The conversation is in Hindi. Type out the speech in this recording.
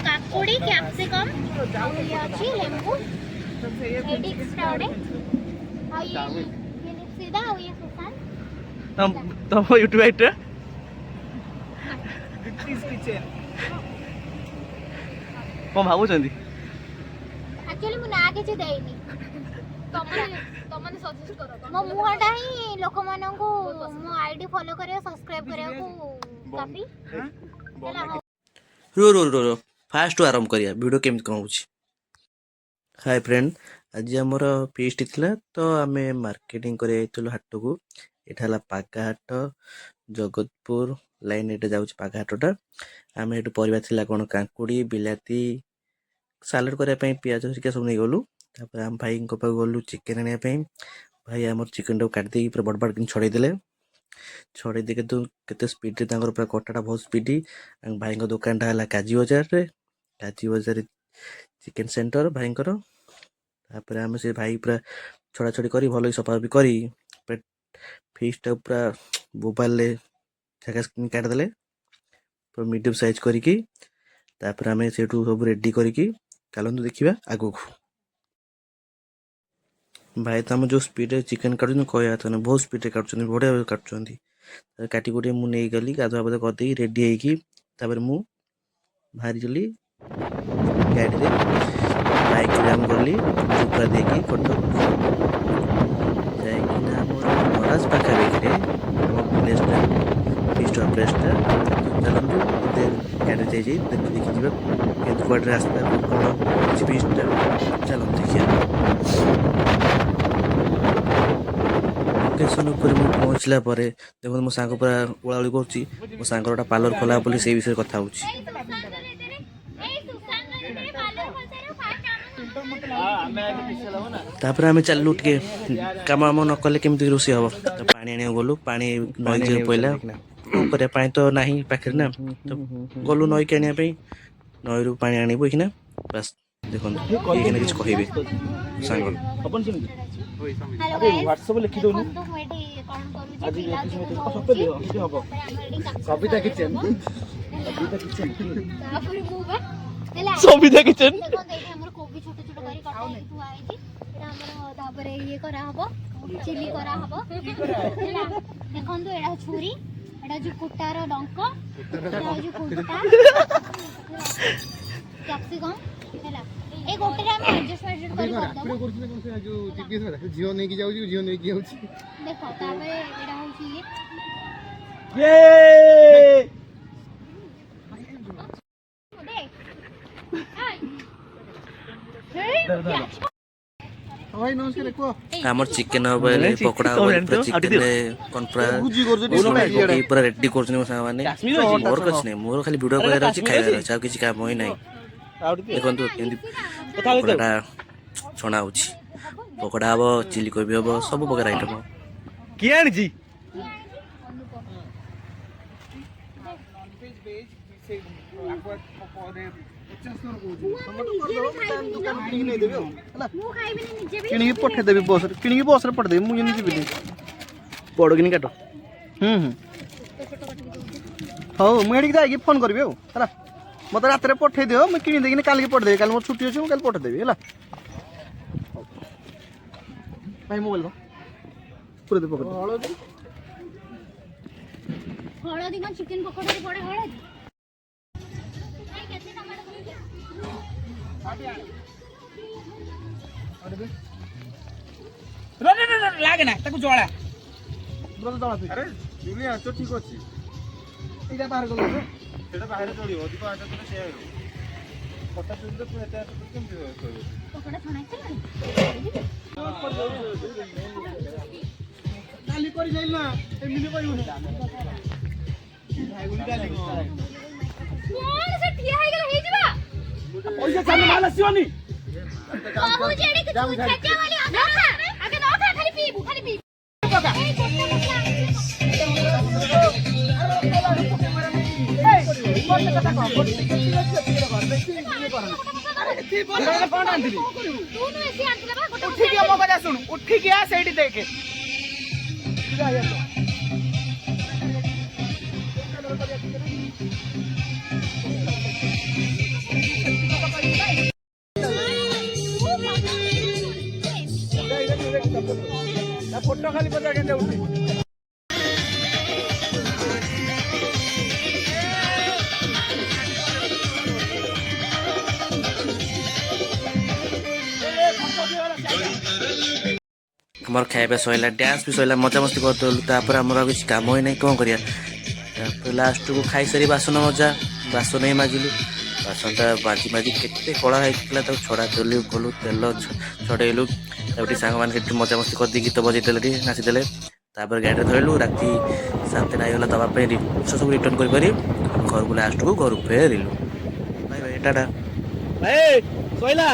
काकुड़ी कैप्सिकम ये अछि लेंबू एडिक्स टाउडे आ ये सीधा आ ये सुसान तम यूट्यूब आइट किचन कोन भाबुचंदी एक्चुअली मु ना के देइनी तमने सजेस्ट करो मो मुहाटा ही लोक मानन को मो आईडी फॉलो करे सब्सक्राइब करे को काफी रो रो रो रो फास्ट आरंभ करिया वीडियो केमति कहूची। हाय फ्रेंड आज हमर पीएचटी थिला तो आमे मार्केटिंग करे आइतलो हाट को एठाला पाका हाट जगतपुर लाइन एटा जाउछ पाका हाटटा आमे एटु परिबा थिला कोन कांकुड़ी बिलाती सालाड करे पई प्याज हरिका सब नै गलु तापर हम भाई को पाक गलु चिकन आने पई भाई हमर चिकन तो काट दे पूरा बड़ बड़ छड़े देले छड़े देके तो केते स्पीड रे तांगर पूरा कटाटा बहुत स्पीडी भाई को दुकान टा हला काजी बाजार रे चिकन सेंटर भाई को तापर हम से भाई पूरा छड़ा छड़ी करी भलो सफा भी करी फिश टा पूरा मोबाइल ले जगह स्क्रीन काट देले पूरा मीडियम साइज करी की तापर हम सेटू सब रेडी करी की चलନ୍ତୁ देखिबा आगु भाई तुम जो स्पीड चिकन काटुन कहया था बहुत स्पीड काटुन बढ़िया काटुन काटी कुटी मुझे नहीं गली गाधुआ पाधुआ करदे रेडी होगी मु बाहरी गली गाड़ी रे बाइक रे हम गली सुपरा देकी फोटो जाइकिना मोर महाराज पाखा बेकरे हम प्लेस टा फिस्ट प्लेस टा चलନ୍ତୁ गाड़ी जाई जाई देखि जीवा के दुआर रास्ता कोन फिस्ट टा चलନ୍ତୁ देखिया लोकेशन ऊपर मु पहुंचला परे देखो मो सांग पूरा उळाउळी करछि मो सांगरटा पार्लर खोला बोली से विषय कथा होछि तापर हमें चललु के काम हम न कले केमति रोसी हबो पानी आने गलु पानी नई जे पइला करे पानी तो नाही पाखर ना तो गलु नई के आनिया पे नई रु पानी आनिबो किना बस देखो ये किछ कहिबे सांग अपन सुन हेलो गाइस व्हाट्सएप लिखि दोनु तो एठी कोन करू जे पिला सब दियो हबो सबिता किचन तापर मुबा सबिता किचन देखो देखे हमर कोबी छोटे छोटे करी काटा तू आइ छी एटा हमर तापर ये करा हबो चिली करा हबो देखो तो एटा छुरी एटा जो कुटार डंक एटा जो कुटा कैप्सिकम हैला ए गोटे रे हम एडजस्टमेंट करी कर दबो कोन से जो जीपीएस में जियो नै की जाउ जियो नै की होछि देखो तापर एटा होछि ये भाई नमस्कार को हमर चिकन होबले पकोड़ा होबले चिकन रे कनफ्रा पूरा रेडी करछन मो सामान ने मोर कुछ नै मोर खाली वीडियो करे अछि खाइबा अछि किछ काम होई नै देखंतु केंदी पकोड़ा छणा होछि पकोड़ा हबो चिली कोबी हबो सब प्रकार आइटम की आनी जी किणी पठे देबी बस किणी बस रे पठे देबी मु जेनी जीबी पड़ो किनी काटो हो मु एडी जाई फोन करबी हो हला मते रात रे पठे दियो मु किणी देकिनी काल के पठे देबी काल मोर छुट्टी अछि मु काल पठे देबी हला भाई मोबाइल दो पूरा दे पकड़ हळदी का चिकन पकोड़ा रे पड़े हळदी लागे ना ताकू जोड़ा ब्रो दला अरे जुलिया तो ठीक अछि एटा बाहर गलो सेटा बाहर चलियो अधिक आटा तो से आयो पटा चुल तो एटा केम करबो पकोड़ा छणाई छला काली करी जाइल ना ए मिली करियो ना भाई गुली डाली कोन से ठिया हे गेला हे जिबा पैसा छान माल आसीओनी बाबू जेडी के छक्का वाली आगे ना खाली पी बाबा ए कोट्टा कथा को उठी गया सेठी देखे ଫଟୋ ଖାଲି ପଚାର କେମିତି ଉଠି ଆମର ଖାଇବା ସରିଲା, ଡ୍ୟାନ୍ସ ବି ସରିଲା, ମଜାମସ୍ତି କରିଦେଲୁ। ତାପରେ ଆମର ଆଉ କିଛି କାମ ହିଁ ନାହିଁ, କ'ଣ କରିବା। ତାପରେ ଲାଷ୍ଟକୁ ଖାଇସାରି ବାସନ ବାସନ ହିଁ ମାଜିଲୁ। ବାସନଟା ମାଜି କେତେ କଳା ହେଇଥିଲା, ତାକୁ ଛଡ଼ା ଦେଲୁ ଗଲୁ, ତେଲ ଛଡ଼େଇଲୁ। ତାପରେ ସାଙ୍ଗମାନେ ସେଠି ମଜାମସ୍ତି କରିଦେଇ ଗୀତ ବଜେଇଦେଲେ, ଟିକେ ନାଚିଦେଲେ। ତାପରେ ଗାଡ଼ିରେ ଧରିଲୁ, ରାତି 7ଟା ହେଇଗଲା ଦେବା ପାଇଁ ଜିନିଷ ସବୁ ରିଟର୍ଣ୍ଣ କରି ଘରକୁ ଲାଷ୍ଟକୁ ଘରକୁ ଫେରିଲୁ। ଭାଇ ଟାଟା। ଭାଇ ସଇଲା।